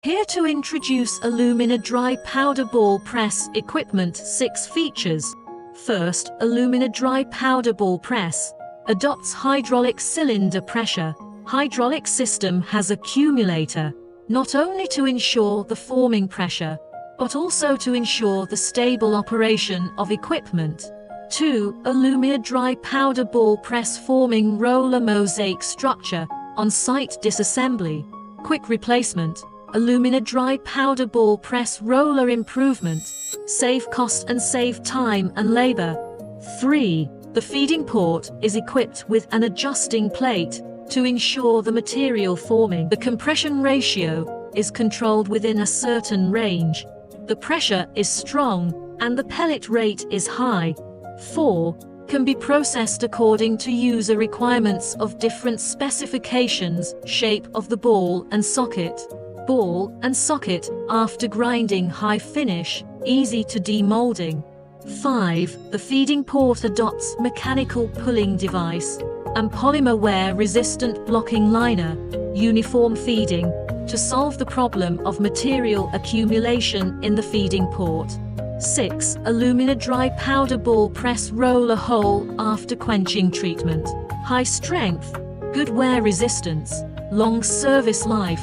Here to introduce Alumina Dry Powder Ball Press Equipment 6 features. First, Alumina Dry Powder Ball Press adopts hydraulic cylinder pressure. Hydraulic system has accumulator, not only to ensure the forming pressure, but also to ensure the stable operation of equipment. 2. Alumina Dry Powder Ball Press Forming Roller Mosaic Structure, On-Site Disassembly, Quick Replacement. Alumina Dry Powder Ball Press Roller Improvement, save cost and save time and labor. 3. The feeding port is equipped with an adjusting plate to ensure the material forming. The compression ratio is controlled within a certain range. The pressure is strong and the pellet rate is high. 4. Can be processed according to user requirements of different specifications, shape of the ball and socket. Ball and socket, after grinding high finish, easy to demolding. 5. The feeding port adopts mechanical pulling device and polymer wear resistant blocking liner, uniform feeding, to solve the problem of material accumulation in the feeding port. 6. Alumina Dry Powder Ball Press Roller Hole After Quenching Treatment. High strength, good wear resistance, long service life.